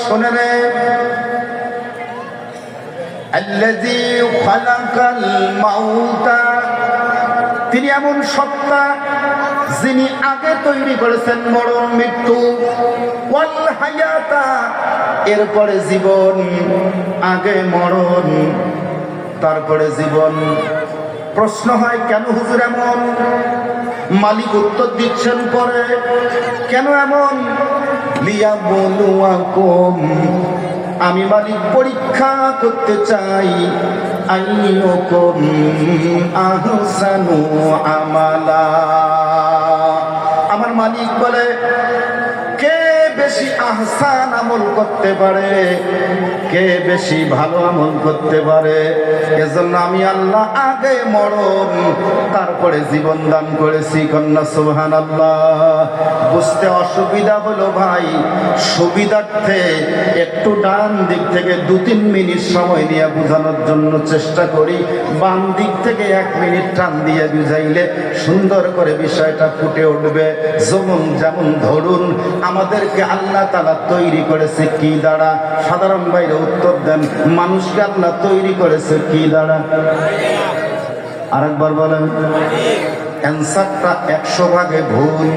শোনে রে, আল্লাযী খালাকাল মাউতা, তিনি এমন সত্তা যিনি আগে তৈরি করেছেন মরণ মৃত্যু, ওয়াল হায়াতা, এরপরে জীবন, আগে মরণ তারপরে জীবন। প্রশ্ন হয় কেন হুজুর এমন? মালিক উত্তর দিচ্ছেন পরে, কেন এমন? লিয়াবলুয়াকুম, আমি মালিক পরীক্ষা করতে চাই, আইয়ুকুম আহসানু আমালা। আমার মালিক বলে কে বেশি আহসান আমল করতে পারে, কে বেশি ভালো আমল করতে পারে। এজন্য আমি আল্লাহ আগে মরণ তারপরে জীবন দান করেছি। কন্যা সুবহানাল্লাহ। বুঝতে অসুবিধা হলো ভাই, সুবিধার্থে একটু ডান দিক থেকে 2-3 মিনিট সময় নিয়ে বোঝানোর জন্য চেষ্টা করি, বাম দিক থেকে 1 মিনিট টান দিয়ে বুঝাইলে সুন্দর করে বিষয়টা ফুটে উঠবে। যেমন ধরুন আমাদেরকে আল্লাহ তাআলা তৈরি করেছে কি দ্বারা? সাধারণ ভাইরা উত্তর দেন, মানুষকে আল্লাহ তৈরি করেছে কি দ্বারা? আরেকবার বলেন। অ্যান্সারটা 100 ভাগে ভুল।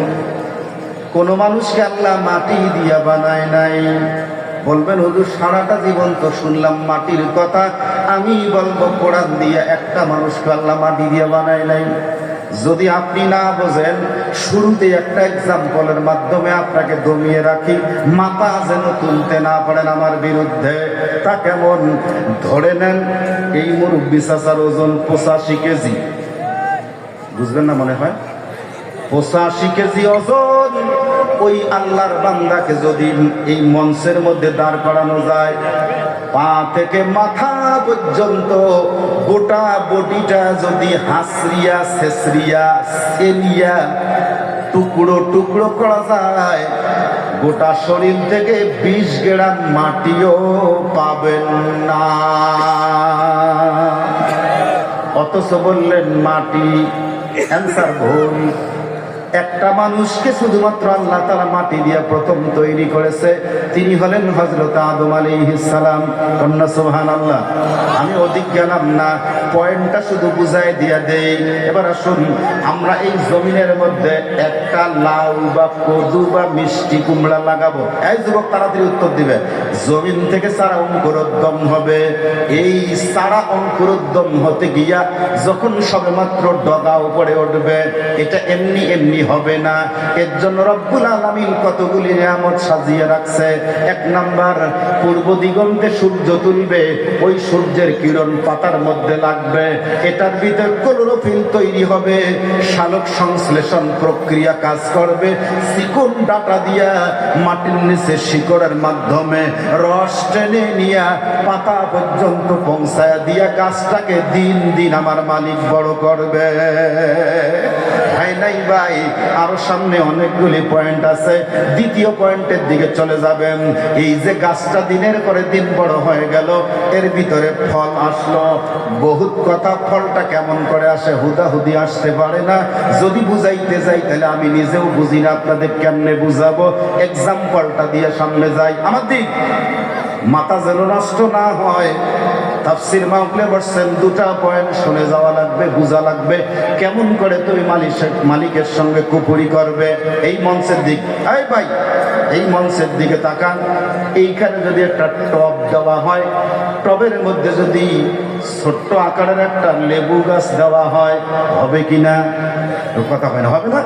কোন মানুষকে আল্লাহ মাটি দিয়া বানায় নাই। বলবেন হুজুর সারাটা জীবন তো শুনলাম মাটির কথা, আমি বলবো কোরআন দিয়ে একটা মানুষকে আল্লাহ মাটি দিয়ে বানায় নাই। যদি আপনি না বোঝেন, শুরুতে একটা এক্সাম্পলের মাধ্যমে আপনাকে দমিয়ে রাখি, মাথা যেন তুলতে না পারেন আমার বিরুদ্ধে। তা কেমন? ধরে নেন এই মুরব্বি চাচার ওজন 85 কেজি, বুঝবেন না মনে হয়? 85 কেজি ওজন ওই আল্লাহর বান্দাকে যদি এই মঞ্চের মধ্যে দাঁড় করানো যায়, পা থেকে মাথা পর্যন্ত গোটা বডিটা যদি হাসরিয়া ছেসরিয়া সেলিয়া টুকরো টুকরো করা যায়, গোটা শরীর থেকে 20 গ্রাম মাটিও পাবেন না। অথচ বললেন মাটি। অ্যান্সার ভুল। একটা মানুষকে শুধুমাত্র আল্লাহ তাআলা মাটি দিয়ে প্রথম তৈরি করেছে, তিনি হলেন হযরত আদম আলাইহিস সালাম। কন্যা সুবহানাল্লাহ। আমি অধিক গেলাম না, পয়েন্টটা শুধু বুঝাই দিয়া দেই। এবার আসুন, আমরা এই জমিনের মধ্যে একটা লাউ বা কদু বা মিষ্টি কুমড়া লাগাবো। এই যুবক তাড়াতাড়ি উত্তর দিবে। জমিন থেকে চারা অঙ্কুরোদ্গম হবে। এই চারা অঙ্কুরোদ্গম হতে গিয়া যখন সবেমাত্র ডগা উপরে উঠবে, এটা এমনি এমনি হবে না। এর জন্য রব্বুল আলামিন কতগুলি নিয়ামত সাজিয়ে রাখছে। 1 নাম্বার, পূর্ব দিগন্তে সূর্য তুলবে, ওই সূর্যের কিরণ পাতার মধ্যে লাগবে, এটার ভিতর ক্লোরোফিল তৈরি হবে, সালোক সংশ্লেষণ প্রক্রিয়া কাজ করবে, চিকন ডাটা দিয়া মাটির নিচে শিকড়ের মাধ্যমে রস টেনে নিয়ে পাতা পর্যন্ত পৌঁছায়া দিয়া গাছটাকে দিন দিন আমার মালিক বড় করবে। ভাই নাই ভাই, আরো সামনে অনেকগুলি পয়েন্ট আছে। দ্বিতীয় পয়েন্টের দিকে চলে যাবেন। এই যে গাছটা দিনের পরে দিন বড় হয়ে গেল, এর ভিতরে ফল আসলো। বহুত কথা, ফলটা কেমন করে আসে হুদাহুদি আসতে পারে না। যদি বুঝাইতে যাই তাহলে আমি নিজেও বুঝি না, আপনাদের কেমনে বুঝাবো। এক্সাম্পলটা দিয়ে সামনে যাই। আমার দিক মাথা যেন নষ্ট না হয়। তাফসীর মাহফিলে বসছেন, 2টা পয়েন্ট শুনে যাওয়া লাগবে, বোঝা লাগবে। কেমন করে তুমি মালিকের সঙ্গে কুপুরি করবে। এই মঞ্চের দিক, এই ভাই এই মঞ্চের দিকে তাকান। এইখানে যদি একটা টব দেওয়া হয়, টবের মধ্যে যদি ছোট্ট আকারের একটা লেবু গাছ দেওয়া হয়, হবে কিনা? কথা হয় না? হবে না?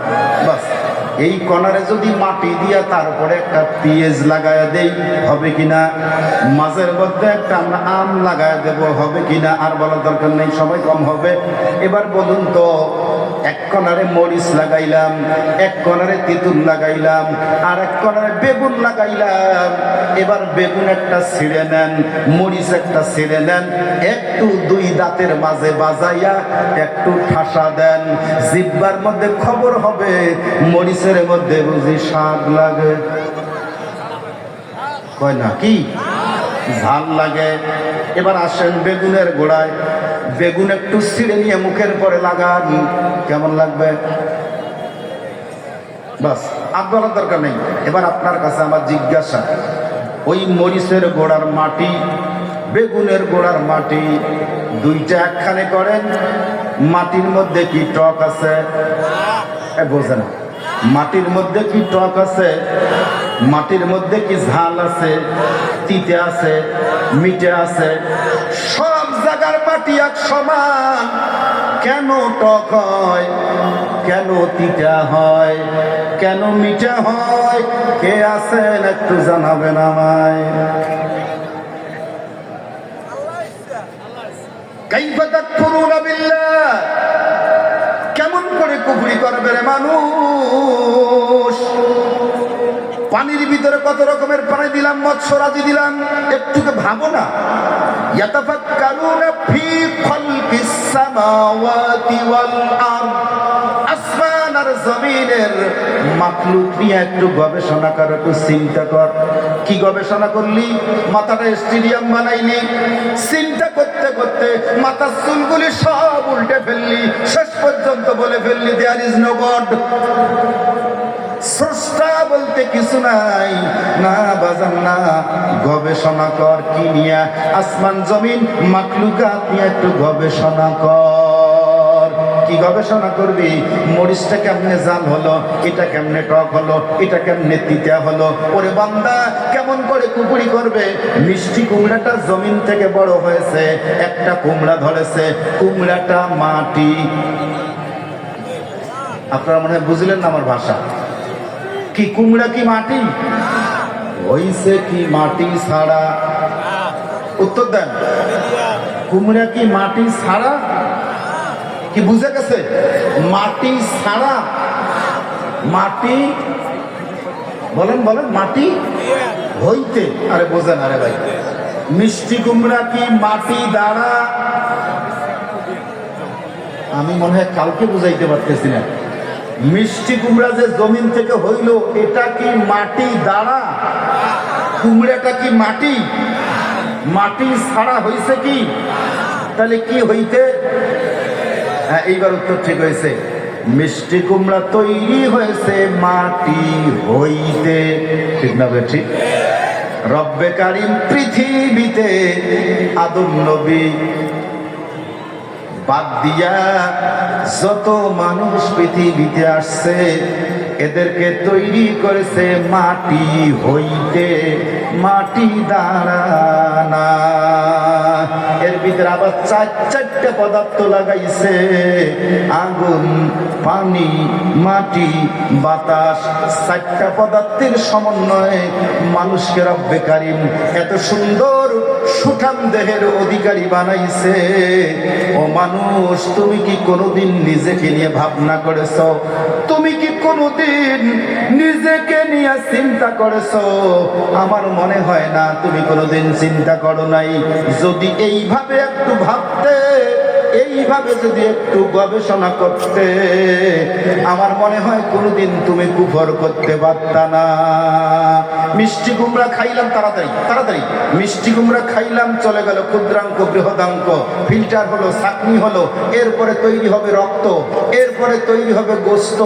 বাস এই কর্নারে যদি মাটি দিয়া তারপরে একটা পেঁয়াজ লাগায় দেই, হবে কিনা? মাঝের মধ্যে একটা আমরা আম লাগায় দেব, হবে কিনা? আর বলার দরকার নেই, সবাই কম হবে। এবার বলুন তো, 1 কর্নারে মরিচ লাগাইলাম, 1 কর্নারে তেঁতুল লাগাইলাম, আর 1 কর্নারে বেগুন লাগাইলাম। এবার বেগুন একটা ছিঁড়ে নেন, মরিচ একটা ছিঁড়ে নেন, একটু 2 দাঁতের মাঝে বাজাইয়া একটু ঠাসা দেন, জিহ্বার মধ্যে খবর হবে মরিচের মধ্যে বুঝি স্বাদ লাগে। কয় না কি? ঝাল লাগে। এবার আসেন বেগুনের গোড়ায়, বেগুন একটু ছিঁড়ে নিয়ে মুখের পরে লাগান, কেমন লাগবে? বাস আর বলার দরকার নেই। এবার আপনার কাছে আমার জিজ্ঞাসা, ওই মরিচের গোড়ার মাটি, বেগুনের গোড়ার মাটি দুইটা একখানে করেন, মাটির মধ্যে কি টক আছে? বোঝে না। মাটির মধ্যে কি টক আছে? মাটির মধ্যে কি ঝাল আছে, তিতে আছে, মিঠে আছে? সব জায়গার মাটি এক সমান, কেন টক হয়, কেন তিতা হয়, কেন মিঠা হয়? কে আছেন একটু জানাবেন আমায়। কাইফা তাকফুরুনা বিল্লাহ, কেমন করে কুফরি করবে রে মানুষ? পানির ভিতরে কত রকমের পানি দিলাম, মৎস্যরাজি দিলাম, একটুকে ভাবো না? ইয়াতাফাক্কারুনা ফি খালকিস সামাওয়াতি ওয়াল আরদ, আসমান আর জমিনের মাখলুক নিয়ে একটু গবেষণা কর, একটু চিন্তা কর। কি গবেষণা করলি? মাথাটা স্টেডিয়াম বানাইলি, চিন্তা করতে করতে মাথার চুলগুলি সব উল্টে ফেললি, শেষ পর্যন্ত বলে ফেললি দেয়ার ইজ নো গড। স্রষ্টা বলতে কিছু নাই। না বাজান না, গবেষণা কর। কি নিয়ে? আসমান জমিন মাখলুকাত নিয়ে একটু গবেষণা কর। কি গবেষণা করবি? মরিচটা কেমনে জাল হলো, এটা কেমনে টক হলো, এটা কেমনে তিতা হলো? ওরে বান্দা, কেমন করে কুকুরি করবে? মিষ্টি কুমড়াটা জমিন থেকে বড় হয়েছে, একটা কুমড়া ধরেছে, কুমড়াটা মাটি। আপনারা মনে হয় বুঝলেন না আমার ভাষা। কি কুমড়া কি মাটি হইছে? কি মাটি ছাড়া? উত্তর দেন। কুমড়া কি মাটি ছাড়া? কি বুঝে গেছে? মাটি ছাড়া। মাটি বলেন বলেন, মাটি হইতে। আরে বোঝেন, আরে ভাই, মিষ্টি কুমড়া কি মাটি দ্বারা? আমি মনে হয় কালকে বুঝাইতে পারতেছি না। মিষ্টি কুমড়া যে জমিন থেকে হইল, এটা কি মাটি দ্বারা? কুমড়াটা কি মাটি? মাটি ছাড়া হইছে কি? তাহলে কি হইতে? হ্যাঁ, এইবার উত্তর ঠিক হয়েছে। মিষ্টি কুমড়া তৈরি হয়েছে মাটি হইতে। ঠিক না? ঠিক। রব্বে কারিম পৃথিবীতে আদম নবী বাদ দিয়া যত মানুষ পৃথিবীতে আসছে, এদেরকে তৈরি করেছে মাটি হইতে, মাটি দ্বারা না। এর ভিতরে আবার চারটা পদার্থ লাগাইছে: আগুন, পানি, মাটি, বাতাস। চারটা পদার্থের সমন্বয়ে মানুষকে রব্বে কারিম এত সুন্দর সুঠাম দেহের অধিকারী বানাইছে। ও মানুষ, তুমি কি কোনোদিন নিজেকে নিয়ে ভাবনা করেছ? তুমি কি কোনোদিন নিজেকে নিয়ে চিন্তা করেছ? আমার মনে হয় না তুমি কোনোদিন চিন্তা করো নাই। যদি এইভাবে একটু ভাবতে, এইভাবে যদি একটু গবেষণা করতে, আমার মনে হয় কোনোদিন তুমি কুফর করতে পারতা না। মিষ্টি কুমড়া খাইলাম, তাড়াতাড়ি তাড়াতাড়ি মিষ্টি কুমড়া খাইলাম, চলে গেল ক্ষুদ্রাঙ্ক বৃহদাঙ্ক, ফিল্টার হলো, চাকনি হলো, এরপরে তৈরি হবে রক্ত, এরপরে তৈরি হবে গোস্ত,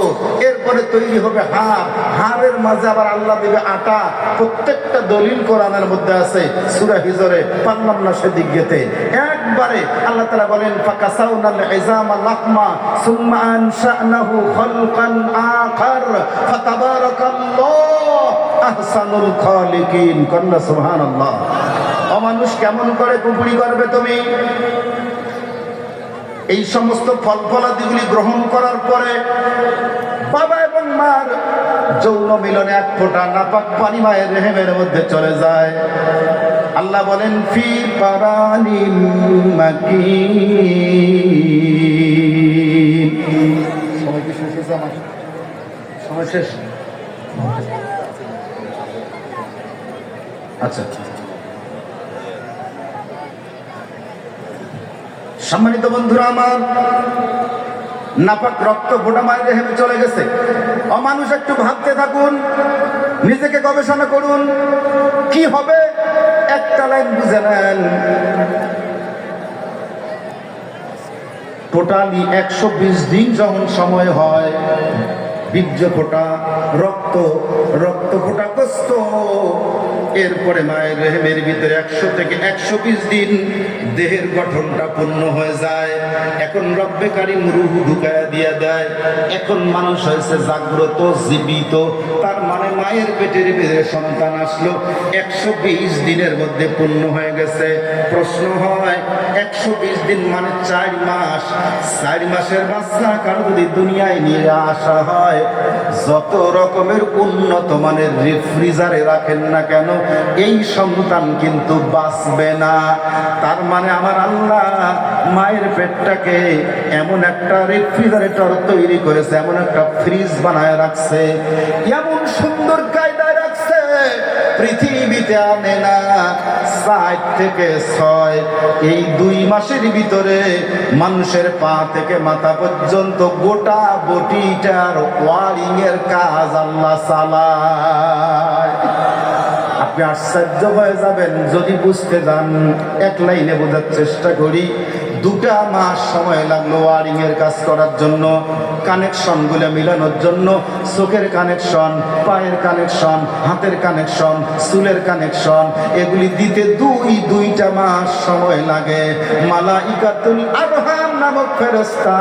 এরপরে তৈরি হবে হাড়, হাড়ের মাঝে আবার আল্লাহ দেবে আটা। প্রত্যেকটা দলিল কোরআনের মধ্যে আছে। সূরা হিজরে পারলাম না সেদিক গেতে, একবারে আল্লাহ তাআলা বলেন ফাকাসাউনাল ইজামা লাহমা সুম্মা আনশানাহু খালকান আখার ফাতাবারাকাল্লাহ আহসানুল খালিকিন। কন্যা সুবহানাল্লাহ। অমানুষ, কেমন করে কুপুরি করবে তুমি? এই সমস্ত ফল ফলাদিগুলি গ্রহণ করার পরে বাবা এবং মার যৌন মিলনে এক ফোঁটা নাপাক পানি মায়ের রেহেমের মধ্যে চলে যায়। আল্লাহ বলেন ফি পারানিম মাকিন। সময় কি শেষ হয়েছে? আমার সময় শেষ। আচ্ছা, সম্মানিত বন্ধুরা আমার, নাপাক রক্ত ফোঁটা মায়ের রেহেমে চলে গেছে। অমানুষ, একটু ভাবতে থাকুন, নিজেকে গবেষণা করুন, কি হবে? একটা লাইন বুঝে নেন। টোটালি 120 দিন যখন সময় হয়, বীর্য ফোঁটা, রক্ত, রক্ত ফোঁটা, গোস্ত, এরপরে মায়ের রেহেমের ভিতরে 100 থেকে 120 দিন দেহের গঠনটা পূর্ণ হয়ে যায়। এখন রব্বে কারিম রূহ ঢুকায়া দিয়া দেয়। এখন মানুষ হয়েছে জাগ্রত, জীবিত। তার মানে মায়ের পেটের ভিতরে সন্তান আসলো, 120 দিনের মধ্যে পূর্ণ হয়ে গেছে। প্রশ্ন হয় 120 দিন মানে 4 মাস। 4 মাসের বাচ্চা কারো যদি দুনিয়ায় নিয়ে আসা হয়, যত রকমের উন্নত মানের রেফ্রিজারে রাখেন না কেন, এই সন্তান কিন্তু বাঁচবে না। তার মানে আমার আল্লাহ মায়ের পেটটাকে এমন একটা রেফ্রিজারেটর তৈরি করেছে, এমন একটা ফ্রিজ বানায় রাখছে, এমন সুন্দর কায়দায় রাখছে, পৃথিবীতে আনে না। 4 থেকে 6 এই 2 মাসের ভিতরে মানুষের পা থেকে মাথা পর্যন্ত গোটা বটিটার ওয়ারিং এর কাজ আল্লাহ চালায়। আপনি আশ্চর্য হয়ে যাবেন যদি বুঝতে যান। এক লাইনে বোঝার চেষ্টা করি। 2টা মাস সময় লাগলো ওয়ারিং এর কাজ করার জন্য, কানেকশন গুলো মিলানোর জন্য। চোখের কানেকশন, পায়ের কানেকশন, হাতের কানেকশন, চুলের কানেকশন, এগুলি দিতে 2টা মাস সময় লাগে। মালাইকাতুল আরহাম নামক ফেরেশতা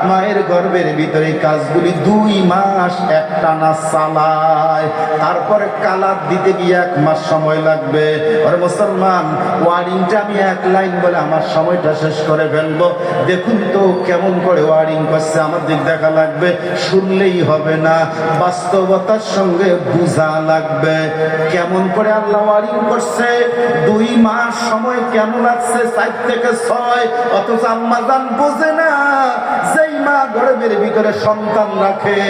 মায়ের গর্ভের ভিতরে কাজগুলি 2 মাস একটানা চালায়। তারপরে কালার দিতে গিয়ে 1 মাস সময় লাগবে। আর মুসলমান, ওয়ারিংটা আমি 1 লাইন বলে আমার সময়টা শেষ করে ফেলবো। দেখুন তো কেমন করে ওয়ারিং করছে, আমার দিক দেখা লাগবে, শুনলেই হবে না, বাস্তবতার সঙ্গে বুঝা লাগবে কেমন করে আল্লাহ ওয়ারিং করছে। 2 মাস সময় কেন লাগছে 4 থেকে 6? অথচ আম্মা জান বোঝে না। যেই মা গর্ভের ভিতরে সন্তান রাখে,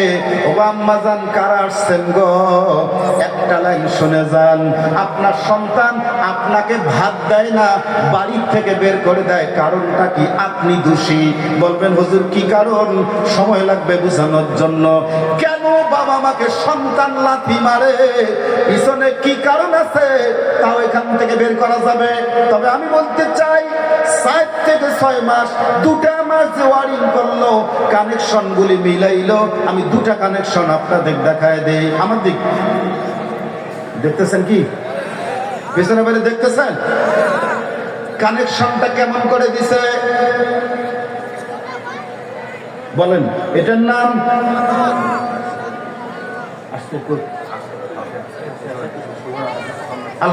ও আম্মা জান কারা আসছেন গো, একটা লাইন শুনে যান। আপনার সন্তান আপনাকে ভাত দেয় না, বাড়ির থেকে বের করে দেয়, কারণটা কি? আপনি দোষী। বলবেন হুজুর কি কারণ? সময় লাগবে বোঝানোর জন্য। কেন বাবা মাকে সন্তান লাথি মারে, পিছনে কি কারণ আছে, তাও এখান থেকে বের করা যাবে। তবে আমি বলতে চাই 4 থেকে 6 মাস, 2টা মাস যে ওয়ারিং করলো, কানেকশন গুলি মিলাইলো। আমি 2টা কানেকশন আপনাদের দেখায় দেই। আমার দিক দেখতেছেন কি? পেছনে বাইরে দেখতেছেন কানেকশনটা কেমন করে দিছে? বলেন এটার নাম আলহামদুলিল্লাহ।